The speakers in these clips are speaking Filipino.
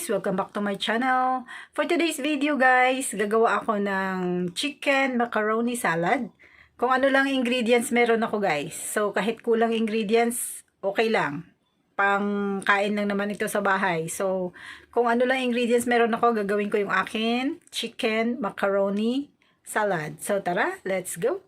guys! Welcome back to my channel. For today's video guys, gagawa ako ng chicken macaroni salad. Kung ano lang ingredients meron ako guys. So kahit kulang ingredients, okay lang. Pang kain lang naman ito sa bahay. So kung ano lang ingredients meron ako, gagawin ko yung akin chicken macaroni salad. So tara, let's go!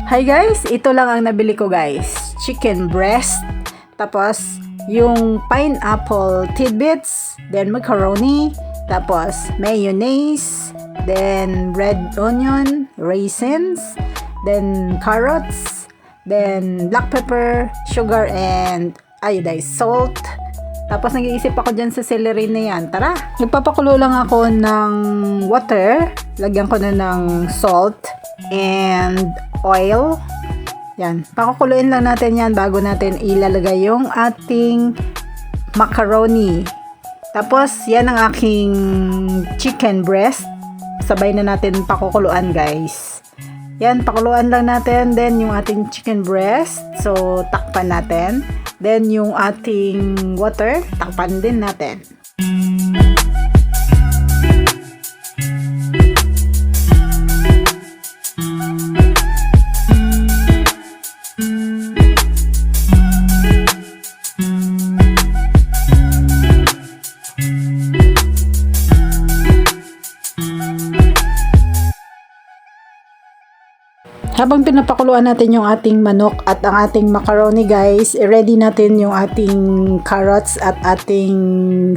Hi guys, ito lang ang nabili ko guys. Chicken breast, tapos yung pineapple tidbits, then macaroni, tapos mayonnaise, then red onion, raisins, then carrots, then black pepper, sugar, and iodized salt. Tapos nag-iisip ako dyan sa celery na yan. Tara! Nagpapakulo lang ako ng water. Lagyan ko na ng salt and oil. Yan. Pakukuluin lang natin yan bago natin ilalagay yung ating macaroni. Tapos, yan ang aking chicken breast. Sabay na natin pakukuluan guys. Yan, pakuluan lang natin. Then, yung ating chicken breast. So, takpan natin. Then, yung ating water, takpan din natin. Habang pinapakuluan natin yung ating manok at ang ating macaroni guys, ready natin yung ating carrots at ating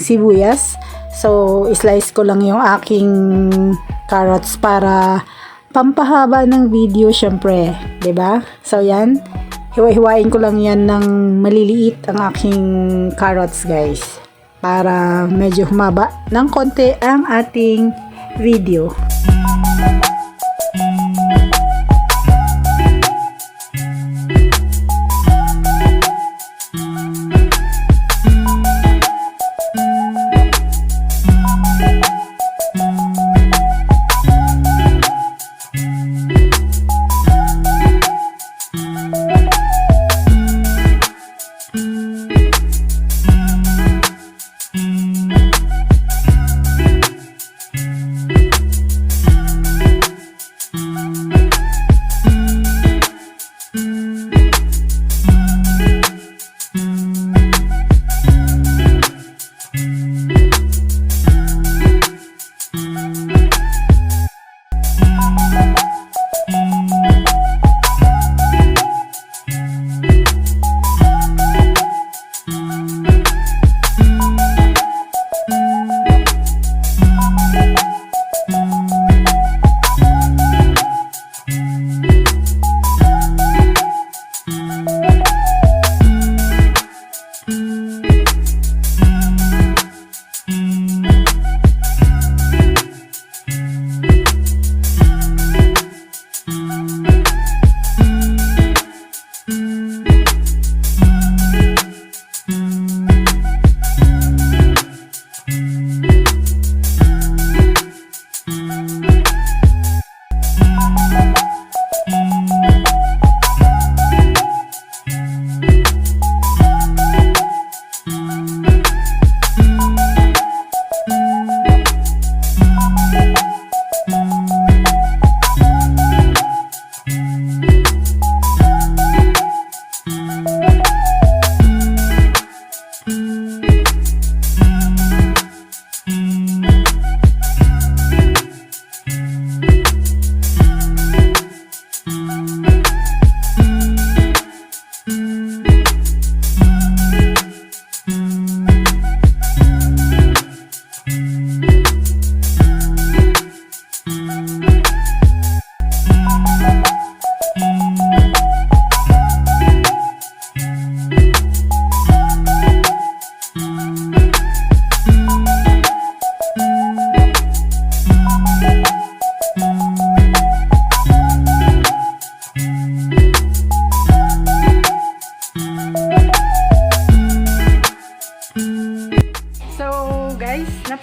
sibuyas. So, slice ko lang yung aking carrots para pampahaba ng video syempre, 'di ba? So, yan. Hiwa-hiwain ko lang yan ng maliliit ang aking carrots guys. Para medyo humaba ng konti ang ating video.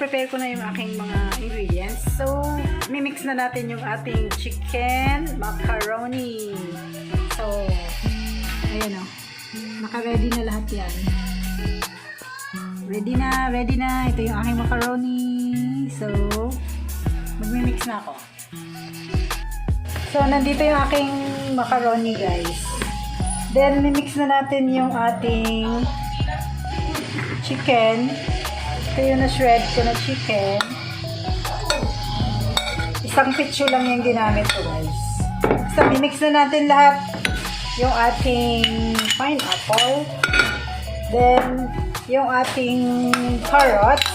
na-prepare ko na yung aking mga ingredients. So, mimix na natin yung ating chicken macaroni. So, ayan o. Naka-ready na lahat yan. Ready na. Ito yung aking macaroni. So, magmimix na ako. So, nandito yung aking macaroni, guys. Then, mimix na natin yung ating chicken. Ito yung na-shred ko na chicken. Isang pitso lang yung ginamit ko, guys. So, mimix na natin lahat yung ating pineapple. Then, yung ating carrots.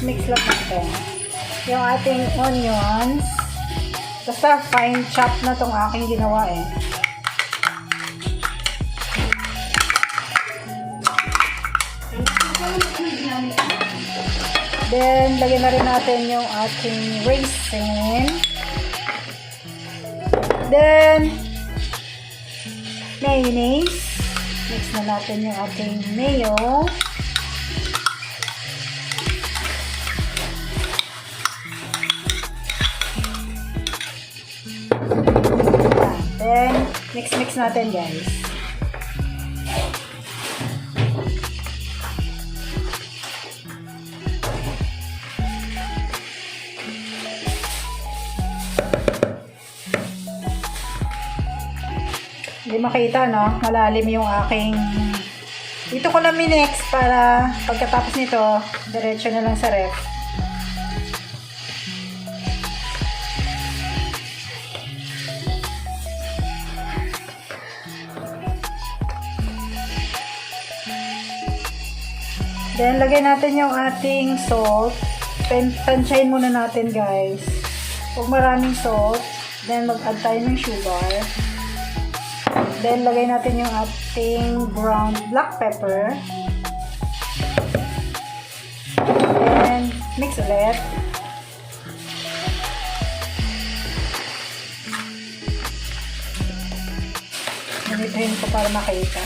Mix lang natin. Yung ating onions. Basta fine chop na tong aking ginawa eh. Then, lagyan na rin natin yung ating raisin. Then, mayonnaise. Mix na natin yung ating mayo. Then, mix natin, guys. Hindi makita, no? Malalim yung aking... Dito ko lang minix para pagkatapos nito, diretso na lang sa ref. Then, lagay natin yung ating salt. Tansyahin muna natin, guys. Huwag maraming salt. Then, mag-add tayo ng sugar. Then, lagay natin yung ating ground black pepper. Then, mix ulit. Ganitahin ko para makita.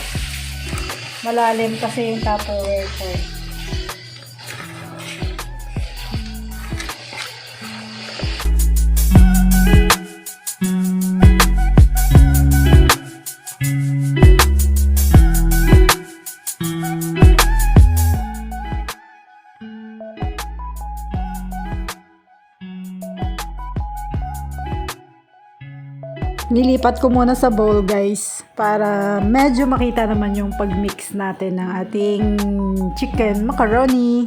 Malalim kasi yung Tupperware ko. Nilipat ko muna sa bowl, guys, para medyo makita naman yung pag-mix natin ng ating chicken macaroni.